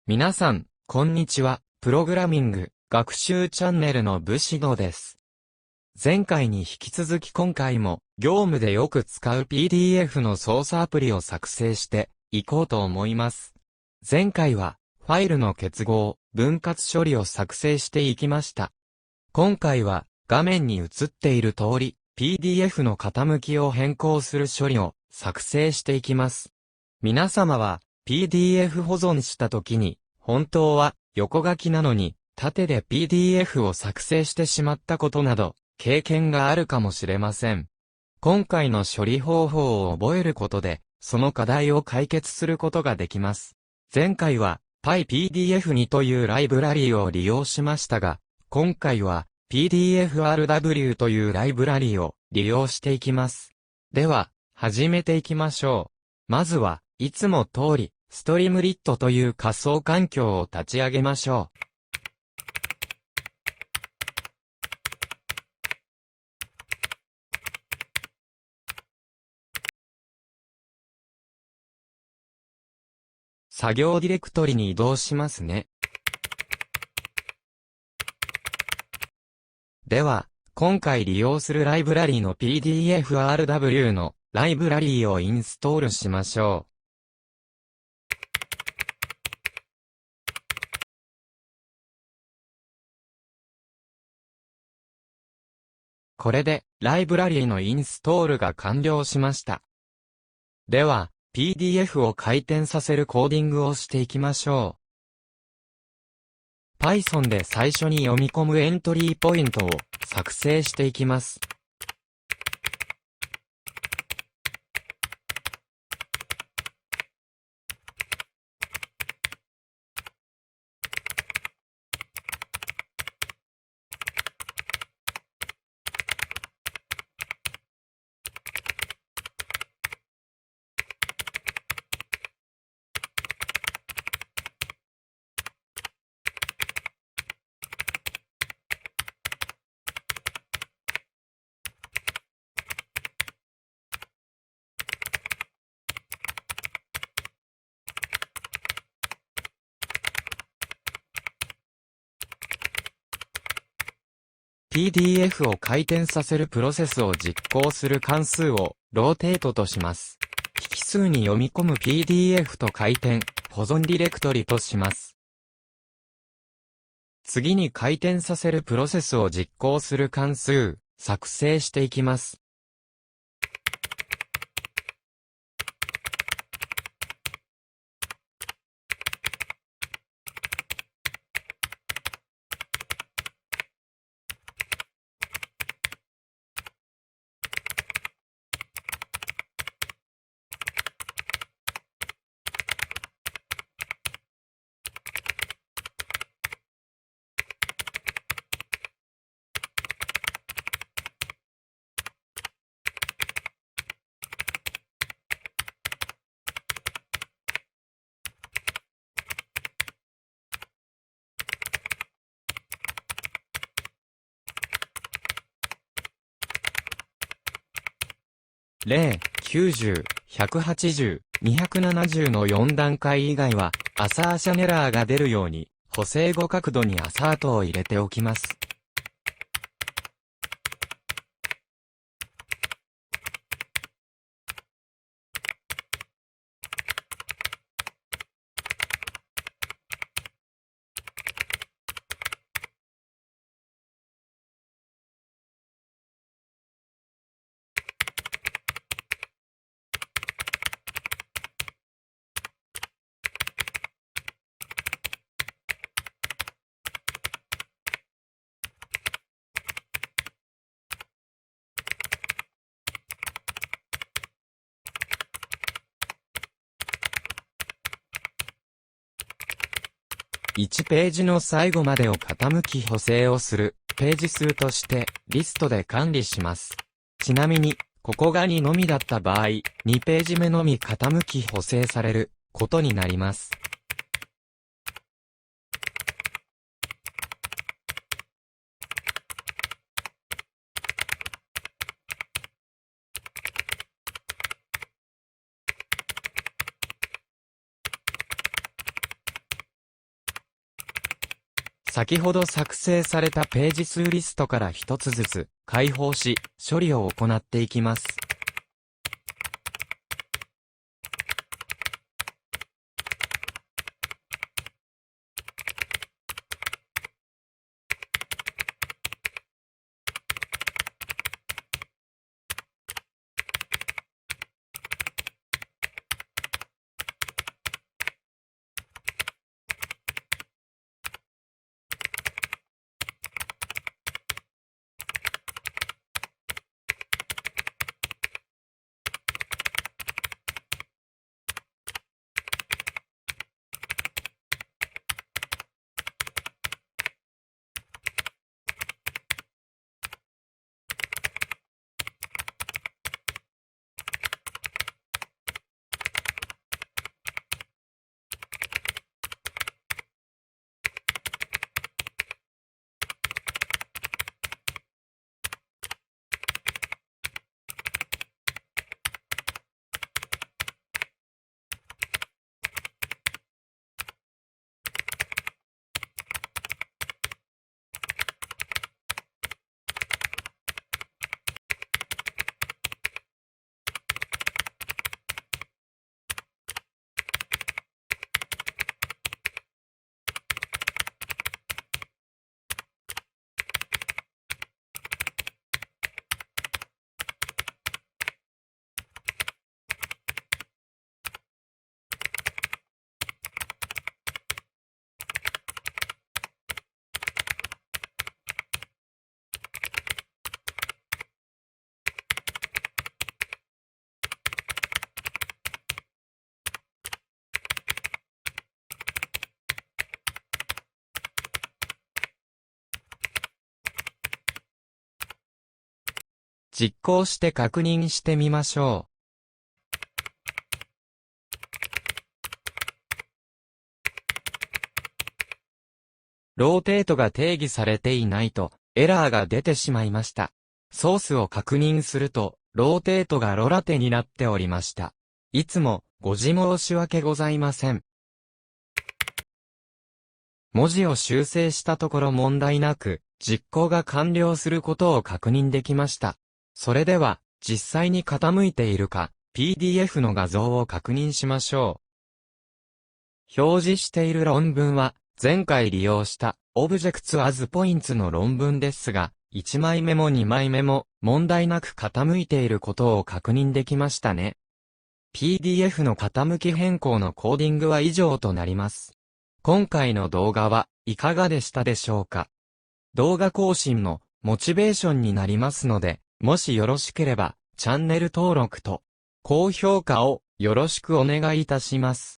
皆さん、こんにちは。プログラミング、学習チャンネルの武士道です。前回に引き続き今回も、業務でよく使う PDF の操作アプリを作成していこうと思います。前回は、ファイルの結合、分割処理を作成していきました。今回は、画面に映っている通り、PDF の傾きを変更する処理を作成していきます。皆様は、PDF 保存した時に、本当は横書きなのに、縦で PDF を作成してしまったことなど、経験があるかもしれません。今回の処理方法を覚えることで、その課題を解決することができます。前回は PyPDF2 というライブラリーを利用しましたが、今回は PDFRW というライブラリーを利用していきます。では、始めていきましょう。まずは、いつも通り、ストリームリットという仮想環境を立ち上げましょう。作業ディレクトリに移動しますね。では、今回利用するライブラリーの PDFRW のライブラリーをインストールしましょう。これで、ライブラリーのインストールが完了しました。では、PDF を回転させるコーディングをしていきましょう。Python で最初に読み込むエントリーポイントを作成していきます。PDF を回転させるプロセスを実行する関数をローテートとします。引数に読み込む PDF と回転、保存ディレクトリとします。次に回転させるプロセスを実行する関数、作成していきます。0、90、180、270の4段階以外は、アサーションエラーが出るように、補正後角度にアサートを入れておきます。1ページの最後までを傾き補正をする、ページ数として、リストで管理します。ちなみに、ここが2のみだった場合、2ページ目のみ傾き補正される、ことになります。先ほど作成されたページ数リストから一つずつ解放し、処理を行っていきます。実行して確認してみましょう。ローテートが定義されていないとエラーが出てしまいました。ソースを確認すると、ローテートがロラテになっておりました。いつもご自申し訳ございません。文字を修正したところ問題なく、実行が完了することを確認できました。それでは、実際に傾いているか、PDF の画像を確認しましょう。表示している論文は、前回利用した Objects as Points の論文ですが、1枚目も2枚目も問題なく傾いていることを確認できましたね。PDF の傾き変更のコーディングは以上となります。今回の動画はいかがでしたでしょうか？動画更新のモチベーションになりますので、もしよろしければチャンネル登録と高評価をよろしくお願いいたします。